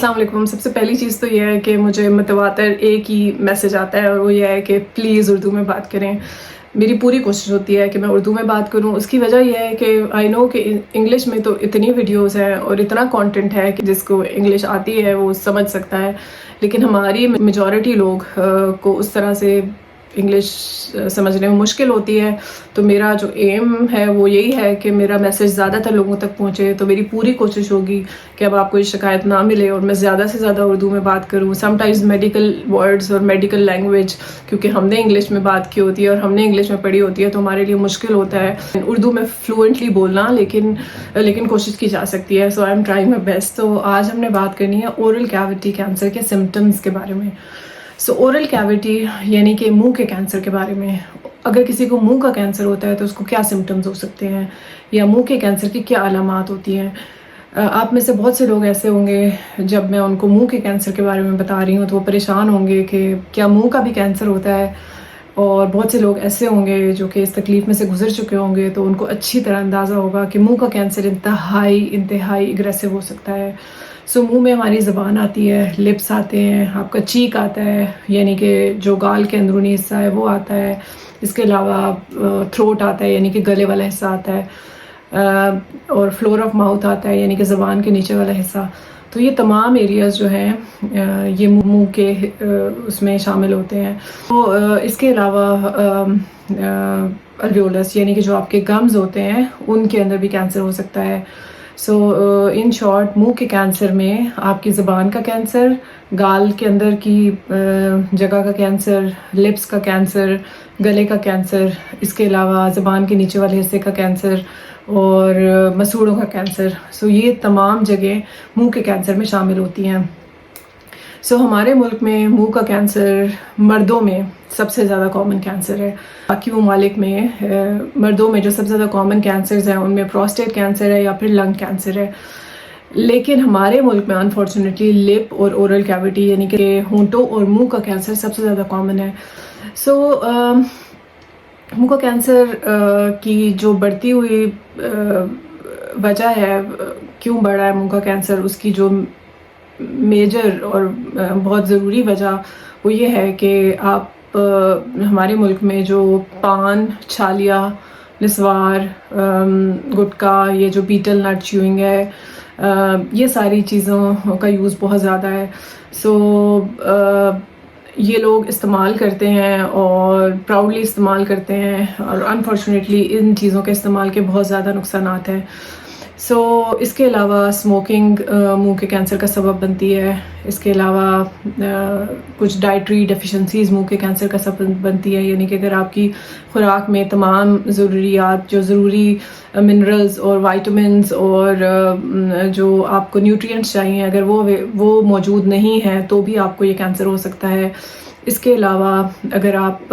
السلام علیکم. سب سے پہلی چیز تو یہ ہے کہ مجھے متواتر ایک ہی میسج آتا ہے اور وہ یہ ہے کہ پلیز اردو میں بات کریں. میری پوری کوشش ہوتی ہے کہ میں اردو میں بات کروں. اس کی وجہ یہ ہے کہ آئی نو کہ انگلش میں تو اتنی ویڈیوز ہیں اور اتنا کانٹینٹ ہے کہ جس کو انگلش آتی ہے وہ سمجھ سکتا ہے، لیکن ہماری میجورٹی لوگ کو اس طرح سے انگلش سمجھنے میں مشکل ہوتی ہے. تو میرا جو ایم ہے وہ یہی ہے کہ میرا میسج زیادہ تر لوگوں تک پہنچے. تو میری پوری کوشش ہوگی کہ اب آپ کو یہ شکایت نہ ملے اور میں زیادہ سے زیادہ اردو میں بات کروں. سم ٹائمز میڈیکل ورڈز اور میڈیکل لینگویج کیونکہ ہم نے انگلش میں بات کی ہوتی ہے اور ہم نے انگلش میں پڑھی ہوتی ہے تو ہمارے لیے مشکل ہوتا ہے اردو میں فلوئنٹلی بولنا، لیکن کوشش کی جا سکتی ہے. So I am trying my best. تو آج ہم نے بات کرنی ہے اورل کیویٹی کینسر کے سمٹمز کے بارے میں. سو اورل کیویٹی یعنی کہ منہ کے کینسر کے بارے میں. اگر کسی کو منہ کا کینسر ہوتا ہے تو اس کو کیا سمٹمز ہو سکتے ہیں یا منہ کے کینسر کی کیا علامات ہوتی ہیں. آپ میں سے بہت سے لوگ ایسے ہوں گے جب میں ان کو منہ کے کینسر کے بارے میں بتا رہی ہوں تو وہ پریشان ہوں گے کہ کیا منہ کا بھی کینسر ہوتا ہے. اور بہت سے لوگ ایسے ہوں گے جو کہ اس تکلیف میں سے گزر چکے ہوں گے تو ان کو اچھی طرح اندازہ ہوگا کہ منہ کا کینسر انتہائی اگریسو ہو سکتا ہے. سو منہ میں ہماری زبان آتی ہے، لپس آتے ہیں، آپ کا چیک آتا ہے یعنی کہ جو گال کے اندرونی حصہ ہے وہ آتا ہے. اس کے علاوہ تھروٹ آتا ہے یعنی کہ گلے والا حصہ آتا ہے، اور فلور آف ماؤتھ آتا ہے یعنی کہ زبان کے نیچے والا حصہ. تو یہ تمام ایریاز جو ہیں یہ منہ کے اس میں شامل ہوتے ہیں. تو اس کے علاوہ الویولس یعنی کہ جو آپ کے گمز ہوتے ہیں ان کے اندر بھی کینسر ہو سکتا ہے. سو ان شارٹ منہ کے کینسر میں آپ کی زبان کا کینسر، گال کے اندر کی جگہ کا کینسر، لپس کا کینسر، گلے کا کینسر، اس کے علاوہ زبان کے نیچے والے حصے کا کینسر اور مسوڑوں کا کینسر. سو یہ تمام جگہ منہ کے کینسر میں شامل ہوتی ہیں. سو ہمارے ملک میں منہ کا کینسر مردوں میں سب سے زیادہ کامن کینسر ہے. باقی ممالک میں مردوں میں جو سب سے زیادہ کامن کینسرز ہیں ان میں پروسٹیٹ کینسر ہے یا پھر لنگ کینسر ہے. لیکن ہمارے ملک میں انفارچونیٹلی لپ اور اورل کیویٹی یعنی کہ ہونٹوں اور منہ کا کینسر سب سے زیادہ کامن ہے. سو منہ کا کینسر کی جو بڑھتی ہوئی وجہ ہے، کیوں بڑھ رہا ہے منہ کا کینسر، اس کی جو میجر اور بہت ضروری وجہ وہ یہ ہے کہ آپ ہمارے ملک میں جو پان، چھالیا، نسوار، گٹکا، یہ جو بیٹل نٹ چیوئنگ ہے، یہ ساری چیزوں کا یوز بہت زیادہ ہے. سو یہ لوگ استعمال کرتے ہیں اور پراؤڈلی استعمال کرتے ہیں اور انفارچونیٹلی ان چیزوں کے استعمال کے بہت زیادہ نقصانات ہیں. سو اس کے علاوہ اسموکنگ منہ کے کینسر کا سبب بنتی ہے. اس کے علاوہ کچھ ڈائٹری ڈیفیشنسیز منہ کے کینسر کا سبب بنتی ہے یعنی کہ اگر آپ کی خوراک میں تمام ضروریات، جو ضروری منرلز اور وائٹامنز اور جو آپ کو نیوٹرینٹس چاہیے اگر وہ موجود نہیں ہیں تو بھی آپ کو یہ کینسر ہو سکتا ہے. اس کے علاوہ اگر آپ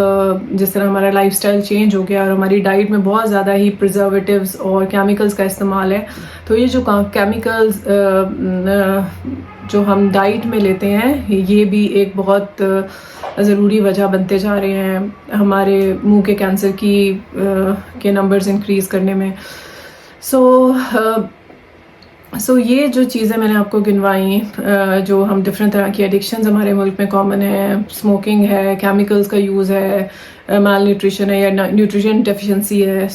جس طرح ہمارا لائف سٹائل چینج ہو گیا اور ہماری ڈائٹ میں بہت زیادہ ہی پرزرویٹیوز اور کیمیکلز کا استعمال ہے تو یہ جو کیمیکلز جو ہم ڈائٹ میں لیتے ہیں یہ بھی ایک بہت ضروری وجہ بنتے جا رہے ہیں ہمارے منہ کے کینسر کے نمبرز انکریز کرنے میں. سو یہ جو چیزیں میں نے آپ کو گنوائیں، جو ہم ڈفرینٹ طرح کی ایڈکشنز ہمارے ملک میں کامن ہیں، اسموکنگ ہے، کیمیکلز کا یوز ہے، مال نیوٹریشن ہے یا نیوٹریشن ڈیفیشنسی ہے،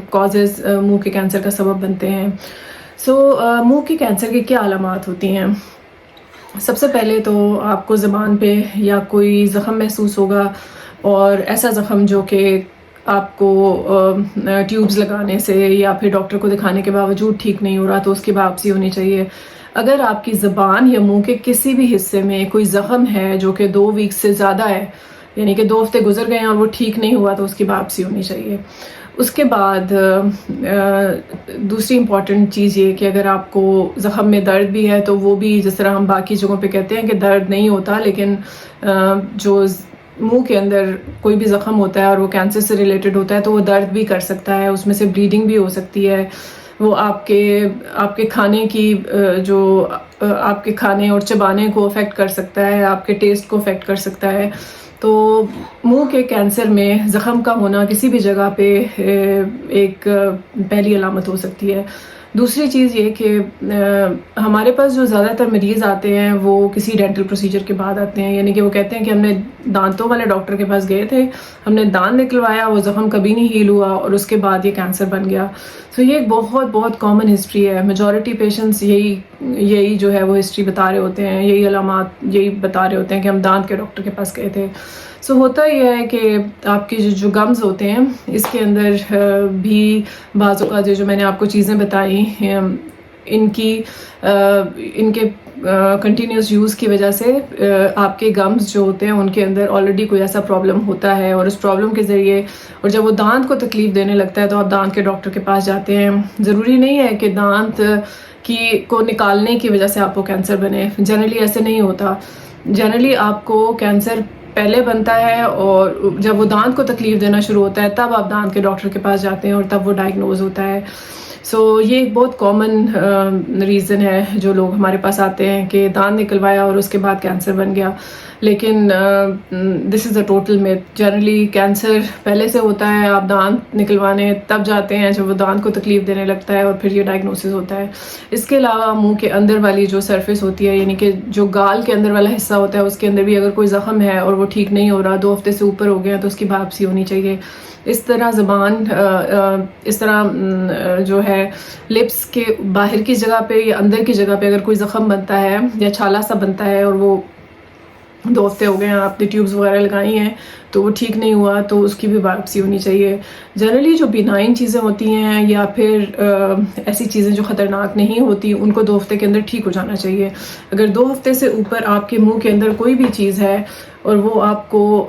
کازز منہ کے کینسر کا سبب بنتے ہیں. سو منہ کے کینسر کی کیا علامات ہوتی ہیں؟ سب سے پہلے تو آپ کو زبان پہ یا کوئی زخم محسوس ہوگا، اور ایسا زخم جو کہ آپ کو ٹیوبز لگانے سے یا پھر ڈاکٹر کو دکھانے کے باوجود ٹھیک نہیں ہو رہا تو اس کی باپسی ہونی چاہیے. اگر آپ کی زبان یا منہ کے کسی بھی حصے میں کوئی زخم ہے جو کہ 2 ویک سے زیادہ ہے یعنی کہ 2 ہفتے گزر گئے ہیں اور وہ ٹھیک نہیں ہوا تو اس کی باپسی ہونی چاہیے. اس کے بعد دوسری امپورٹنٹ چیز یہ کہ اگر آپ کو زخم میں درد بھی ہے تو وہ بھی جس طرح ہم باقی جگہوں پہ کہتے ہیں کہ درد نہیں ہوتا، لیکن جو منہ کے اندر کوئی بھی زخم ہوتا ہے اور وہ کینسر سے ریلیٹڈ ہوتا ہے تو وہ درد بھی کر سکتا ہے، اس میں سے بلیڈنگ بھی ہو سکتی ہے. وہ آپ کے کھانے کی جو آپ کے کھانے اور چبانے کو افیکٹ کر سکتا ہے، آپ کے ٹیسٹ کو افیکٹ کر سکتا ہے. تو منہ کے کینسر میں زخم کا ہونا کسی بھی جگہ پہ ایک پہلی علامت ہو سکتی ہے. دوسری چیز یہ کہ ہمارے پاس جو زیادہ تر مریض آتے ہیں وہ کسی ڈینٹل پروسیجر کے بعد آتے ہیں، یعنی کہ وہ کہتے ہیں کہ ہم نے دانتوں والے ڈاکٹر کے پاس گئے تھے، ہم نے دانت نکلوایا، وہ زخم کبھی نہیں ہیل ہوا اور اس کے بعد یہ کینسر بن گیا. سو یہ ایک بہت بہت کامن ہسٹری ہے. میجورٹی پیشنٹس یہی جو ہے وہ ہسٹری بتا رہے ہوتے ہیں، یہی علامات یہی بتا رہے ہوتے ہیں کہ ہم دانت کے ڈاکٹر کے پاس گئے تھے. سو ہوتا یہ ہے کہ آپ کے جو گمز ہوتے ہیں اس کے اندر بھی بعض اوقات جو میں نے آپ کو چیزیں بتائی ان کے کنٹینیوس یوز کی وجہ سے آپ کے گمز جو ہوتے ہیں ان کے اندر آلریڈی کوئی ایسا پرابلم ہوتا ہے، اور اس پرابلم کے ذریعے اور جب وہ دانت کو تکلیف دینے لگتا ہے تو آپ دانت کے ڈاکٹر کے پاس جاتے ہیں. ضروری نہیں ہے کہ دانت کو نکالنے کی وجہ سے آپ کو کینسر بنے، جنرلی ایسے نہیں ہوتا. جنرلی آپ کو کینسر پہلے بنتا ہے اور جب وہ دانت کو تکلیف دینا شروع ہوتا ہے تب آپ دانت کے ڈاکٹر کے پاس جاتے ہیں اور تب وہ ڈائگنوز ہوتا ہے. سو یہ ایک بہت کامن ریزن ہے جو لوگ ہمارے پاس آتے ہیں کہ دانت نکلوایا اور اس کے بعد کینسر بن گیا. لیکن this is a total myth. Generally cancer پہلے سے ہوتا ہے، آپ دانت نکلوانے تب جاتے ہیں جب وہ دانت کو تکلیف دینے لگتا ہے اور پھر یہ ڈائگنوسس ہوتا ہے. اس کے علاوہ منہ کے اندر والی جو سرفیس ہوتی ہے، یعنی کہ جو گال کے اندر والا حصہ ہوتا ہے، اس کے اندر بھی اگر کوئی زخم ہے اور وہ ٹھیک نہیں ہو رہا، 2 ہفتے سے اوپر ہو گیا، تو اس کی باپسی ہونی چاہیے. اس طرح زبان اس طرح جو ہے لپس کے باہر کی جگہ پہ یا اندر کی جگہ پہ اگر کوئی زخم بنتا ہے یا چھالا سا بنتا ہے اور وہ 2 ہفتے ہو گئے ہیں، آپ نے ٹیوبز وغیرہ لگائی ہیں تو وہ ٹھیک نہیں ہوا، تو اس کی بھی باپسی ہونی چاہیے. جنرلی جو بینائن چیزیں ہوتی ہیں یا پھر ایسی چیزیں جو خطرناک نہیں ہوتی ان کو 2 ہفتے کے اندر ٹھیک ہو جانا چاہیے. اگر 2 ہفتے سے اوپر آپ کے منہ کے اندر کوئی بھی چیز ہے اور وہ آپ کو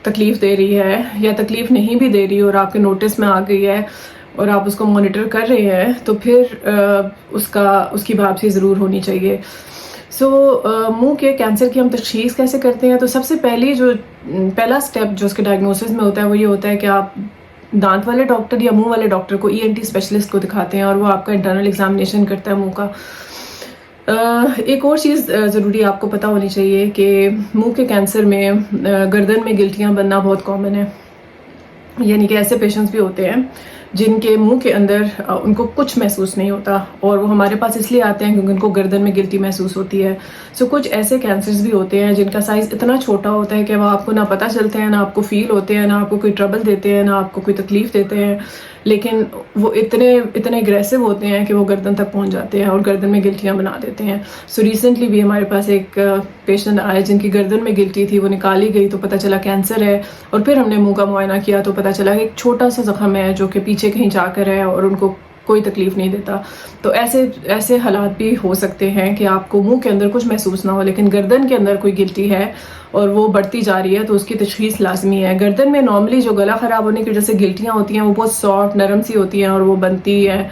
تکلیف دے رہی ہے یا تکلیف نہیں بھی دے رہی اور آپ کے نوٹس میں آ گئی ہے اور آپ اس کو مانیٹر کر رہے ہیں، تو پھر اس کی باپسی ضرور ہونی چاہیے. سو منہ کے کینسر کی ہم تشخیص کیسے کرتے ہیں؟ تو سب سے پہلا سٹیپ جو اس کے ڈائگنوسس میں ہوتا ہے وہ یہ ہوتا ہے کہ آپ دانت والے ڈاکٹر یا منہ والے ڈاکٹر کو ENT اسپیشلسٹ کو دکھاتے ہیں اور وہ آپ کا انٹرنل ایگزامینیشن کرتا ہے منہ کا. ایک اور چیز ضروری آپ کو پتہ ہونی چاہیے کہ منہ کے کینسر میں گردن میں گلٹیاں بننا بہت کامن ہے. یعنی کہ ایسے پیشنٹس بھی ہوتے ہیں جن کے منہ کے اندر ان کو کچھ محسوس نہیں ہوتا اور وہ ہمارے پاس اس لیے آتے ہیں کیونکہ ان کو گردن میں گلٹی محسوس ہوتی ہے. سو کچھ ایسے کینسرز بھی ہوتے ہیں جن کا سائز اتنا چھوٹا ہوتا ہے کہ وہ آپ کو نہ پتہ چلتے ہیں، نہ آپ کو فیل ہوتے ہیں، نہ آپ کو کوئی ٹربل دیتے ہیں، نہ آپ کو کوئی تکلیف دیتے ہیں، لیکن وہ اتنے اگریسو ہوتے ہیں کہ وہ گردن تک پہنچ جاتے ہیں اور گردن میں گلٹیاں بنا دیتے ہیں. سو ریسنٹلی بھی ہمارے پاس ایک پیشنٹ آئے جن کی گردن میں گلٹی تھی، وہ نکالی گئی تو پتہ چلا کینسر ہے، اور پھر ہم نے منہ کا معائنہ کیا تو پتہ چلا کہ ایک چھوٹا سا زخم ہے جو کہ پیچھے کہیں جا کر ہے اور ان کو کوئی تکلیف نہیں دیتا. تو ایسے حالات بھی ہو سکتے ہیں کہ آپ کو منہ کے اندر کچھ محسوس نہ ہو لیکن گردن کے اندر کوئی گلٹی ہے اور وہ بڑھتی جا رہی ہے، تو اس کی تشخیص لازمی ہے. گردن میں نارملی جو گلا خراب ہونے کی وجہ سے گلٹیاں ہوتی ہیں وہ بہت سافٹ نرم سی ہوتی ہیں اور وہ بنتی ہیں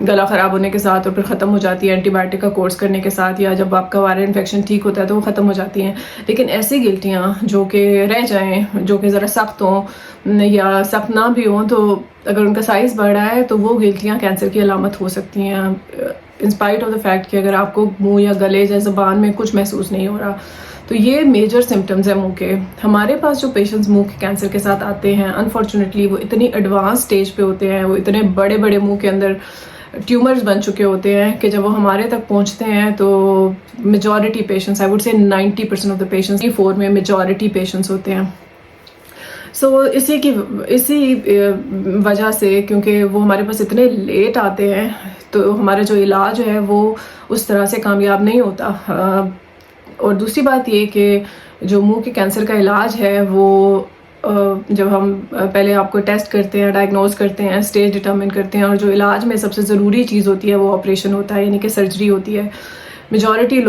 گلا خراب ہونے کے ساتھ اور پھر ختم ہو جاتی ہے اینٹی بایوٹک کا کورس کرنے کے ساتھ، یا جب آپ کا وائرل انفیکشن ٹھیک ہوتا ہے تو وہ ختم ہو جاتی ہیں. لیکن ایسی گلٹیاں جو کہ رہ جائیں، جو کہ ذرا سخت ہوں یا سخت نہ بھی ہوں، تو اگر ان کا سائز بڑھ رہا ہے تو وہ گلٹیاں کینسر کی علامت ہو سکتی ہیں، انسپائٹ آف دا فیکٹ کہ اگر آپ کو منہ یا گلے یا زبان میں کچھ محسوس نہیں ہو رہا. تو یہ میجر سمٹمز ہیں منہ کے. ہمارے پاس جو پیشنٹس منہ کے کینسر کے ساتھ آتے ہیں انفارچونیٹلی وہ اتنی ایڈوانس سٹیج پہ ہوتے ہیں، وہ اتنے بڑے منہ کے اندر ٹیومرز بن چکے ہوتے ہیں کہ جب وہ ہمارے تک پہنچتے ہیں تو majority patients, I would say 90% of the patients E4 میں میجورٹی پیشنٹس ہوتے ہیں. سو اسی وجہ سے کیونکہ وہ ہمارے پاس اتنے لیٹ آتے ہیں تو ہمارا جو علاج ہے وہ اس طرح سے کامیاب نہیں ہوتا. اور دوسری بات یہ کہ جو منہ کے کینسر کا علاج ہے وہ جب ہم پہلے آپ کو ٹیسٹ کرتے ہیں، ڈائگنوز کرتے ہیں، اسٹیج ڈٹرمن کرتے ہیں، اور جو علاج میں سب سے ضروری چیز ہوتی ہے وہ آپریشن ہوتا ہے، یعنی کہ سرجری ہوتی ہے. میجورٹی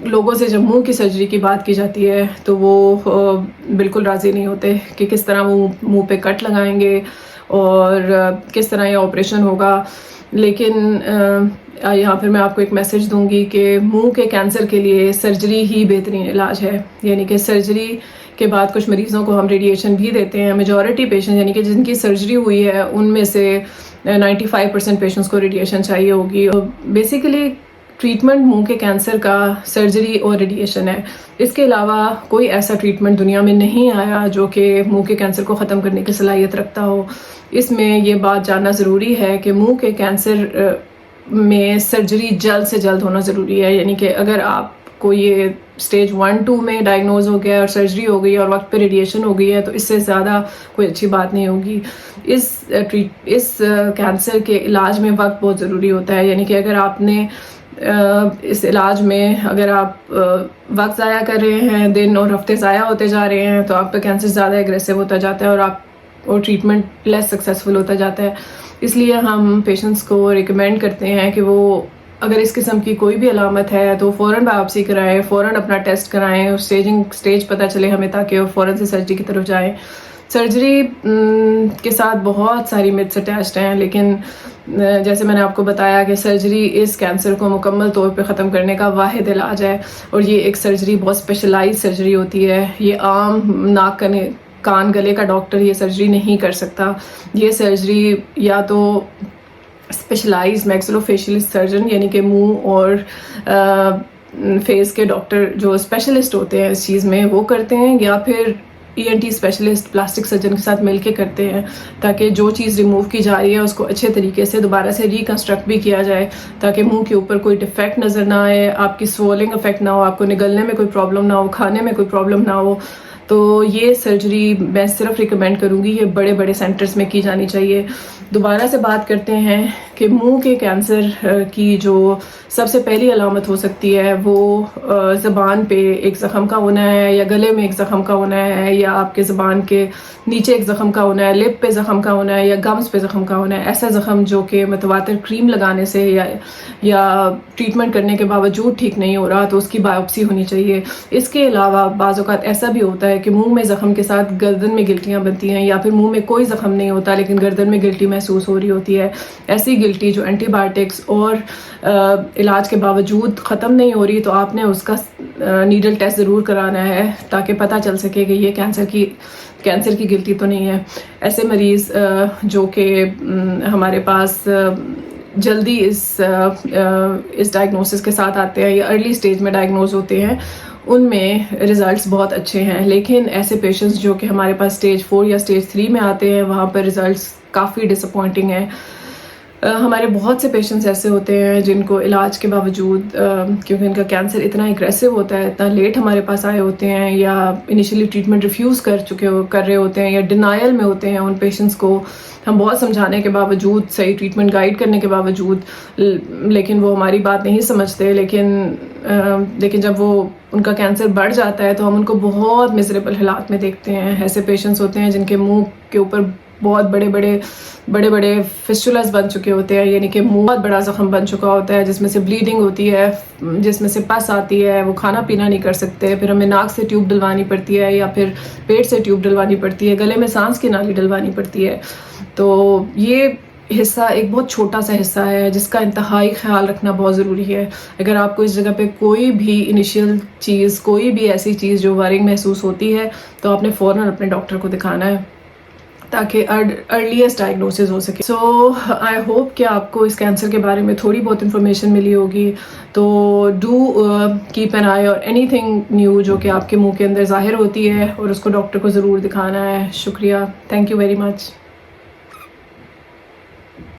لوگوں سے جب منہ کی سرجری کی بات کی جاتی ہے تو وہ بالکل راضی نہیں ہوتے کہ کس طرح وہ منہ پہ کٹ لگائیں گے اور کس طرح یہ آپریشن ہوگا. لیکن یہاں پھر میں آپ کو ایک میسج دوں گی کہ منہ کے کینسر کے لیے سرجری ہی بہترین علاج ہے. یعنی کہ سرجری کے بعد کچھ مریضوں کو ہم ریڈیشن بھی دیتے ہیں. میجورٹی پیشنٹ یعنی کہ جن کی سرجری ہوئی ہے ان میں سے 95% پیشنٹس کو ریڈیشن چاہیے ہوگی. بیسیکلی ٹریٹمنٹ منہ کے کینسر کا سرجری اور ریڈیشن ہے. اس کے علاوہ کوئی ایسا ٹریٹمنٹ دنیا میں نہیں آیا جو کہ منہ کے کینسر کو ختم کرنے کی صلاحیت رکھتا ہو. اس میں یہ بات جاننا ضروری ہے کہ منہ کے کینسر میں سرجری جلد سے جلد ہونا ضروری ہے. یعنی کہ اگر آپ کو یہ اسٹیج 1-2 میں ڈائگنوز ہو گیا اور سرجری ہو گئی اور وقت پہ ریڈیشن ہو گئی ہے تو اس سے زیادہ کوئی اچھی بات نہیں ہوگی. اس کینسر کے علاج میں وقت بہت ضروری ہوتا ہے. یعنی کہ اگر آپ نے اس علاج میں اگر آپ وقت ضائع کر رہے ہیں، دن اور ہفتے ضائع ہوتے جا رہے ہیں، تو آپ کا کینسر زیادہ ایگریسو ہوتا جاتا ہے اور ٹریٹمنٹ لیس سکسیزفل ہوتا جاتا ہے. اس لیے ہم پیشنٹس کو ریکمینڈ کرتے ہیں کہ وہ اگر اس قسم کی کوئی بھی علامت ہے تو فوراً بایوپسی کرائیں، فوراً اپنا ٹیسٹ کرائیں اور اسٹیج پتہ چلے ہمیں تاکہ وہ فوراً سے سرجری کی طرف جائیں. سرجری کے ساتھ بہت ساری متس اٹیچڈ ہیں، لیکن جیسے میں نے آپ کو بتایا کہ سرجری اس کینسر کو مکمل طور پہ ختم کرنے کا واحد علاج ہے. اور یہ ایک سرجری بہت اسپیشلائز سرجری ہوتی ہے. یہ عام ناک کان گلے کا ڈاکٹر یہ سرجری نہیں کر سکتا. یہ سرجری یا تو اسپیشلائز میکسلوفیشیلسٹ سرجن یعنی کہ منہ اور فیس کے ڈاکٹر جو اسپیشلسٹ ہوتے ہیں اس چیز میں وہ کرتے ہیں، یا پھر ENT اسپیشلسٹ پلاسٹک سرجن کے ساتھ مل کے کرتے ہیں، تاکہ جو چیز ریموو کی جا رہی ہے اس کو اچھے طریقے سے دوبارہ سے ریکنسٹرکٹ بھی کیا جائے، تاکہ منہ کے اوپر کوئی ڈیفیکٹ نظر نہ آئے، آپ کی سوولنگ افیکٹ نہ ہو، آپ کو نگلنے میں کوئی پرابلم نہ ہو، کھانے میں کوئی پرابلم نہ ہو. تو یہ سرجری میں صرف ریکمینڈ کروں گی، یہ بڑے بڑے سینٹرز میں کی جانی چاہیے. دوبارہ سے بات کرتے ہیں کہ منہ کے کینسر کی جو سب سے پہلی علامت ہو سکتی ہے وہ زبان پہ ایک زخم کا ہونا ہے، یا گلے میں ایک زخم کا ہونا ہے، یا آپ کے زبان کے نیچے ایک زخم کا ہونا ہے، لپ پہ زخم کا ہونا ہے، یا گمز پہ زخم کا ہونا ہے. ایسا زخم جو کہ متواتر کریم لگانے سے یا ٹریٹمنٹ کرنے کے باوجود ٹھیک نہیں ہو رہا تو اس کی بایوپسی ہونی چاہیے. اس کے علاوہ بعض اوقات ایسا بھی ہوتا ہے کہ منہ میں زخم کے ساتھ گردن میں گلٹیاں بنتی ہیں، یا پھر منہ میں کوئی زخم نہیں ہوتا لیکن گردن میں گلٹی محسوس ہو رہی ہوتی ہے. ایسی گلٹی جو اینٹی بایوٹکس اور علاج کے باوجود ختم نہیں ہو رہی تو آپ نے اس کا نیڈل ٹیسٹ ضرور کرانا ہے تاکہ پتہ چل سکے کہ یہ کینسر کی گلٹی تو نہیں ہے. ایسے مریض جو کہ ہمارے پاس جلدی اس ڈائگنوسس کے ساتھ آتے ہیں یا ارلی سٹیج میں ڈائگنوز ہوتے ہیں، ان میں ریزلٹس بہت اچھے ہیں. لیکن ایسے پیشنٹس جو کہ ہمارے پاس سٹیج 4 یا سٹیج 3 میں آتے ہیں وہاں پر ریزلٹس کافی ڈس اپوائنٹنگ ہیں. ہمارے بہت سے پیشنٹس ایسے ہوتے ہیں جن کو علاج کے باوجود کیونکہ ان کا کینسر اتنا اگریسو ہوتا ہے، اتنا لیٹ ہمارے پاس آئے ہوتے ہیں، یا انیشلی ٹریٹمنٹ ریفیوز کر رہے ہوتے ہیں، یا ڈینائل میں ہوتے ہیں. ان پیشنٹس کو ہم بہت سمجھانے کے باوجود، صحیح ٹریٹمنٹ گائیڈ کرنے کے باوجود، لیکن وہ ہماری بات نہیں سمجھتے. لیکن جب وہ ان کا کینسر بڑھ جاتا ہے تو ہم ان کو بہت میزریبل حالات میں دیکھتے ہیں. ایسے پیشنٹس ہوتے ہیں جن کے منہ کے اوپر بہت بڑے بڑے فسچولاز بن چکے ہوتے ہیں، یعنی کہ منہ بہت بڑا زخم بن چکا ہوتا ہے جس میں سے بلیڈنگ ہوتی ہے، جس میں سے پس آتی ہے، وہ کھانا پینا نہیں کر سکتے. پھر ہمیں ناک سے ٹیوب ڈلوانی پڑتی ہے، یا پھر پیٹ سے ٹیوب ڈلوانی پڑتی ہے، گلے میں سانس کی نالی ڈلوانی پڑتی ہے. تو یہ حصہ ایک بہت چھوٹا سا حصہ ہے جس کا انتہائی خیال رکھنا بہت ضروری ہے. اگر آپ کو اس جگہ پہ کوئی بھی انیشیل چیز، کوئی بھی ایسی چیز جو ورنگ محسوس ہوتی ہے تو آپ نے فوراً اپنے ڈاکٹر کو دکھانا ہے تاکہ ارلیسٹ ڈائگنوسس ہو سکے. سو آئی ہوپ کہ آپ کو اس کینسر کے بارے میں تھوڑی بہت انفارمیشن ملی ہوگی. تو ڈو کیپ این آئی اور اینی تھنگ نیو جو کہ آپ کے منہ کے اندر ظاہر ہوتی ہے، اور اس کو ڈاکٹر کو ضرور دکھانا ہے. شکریہ. Thank you very much.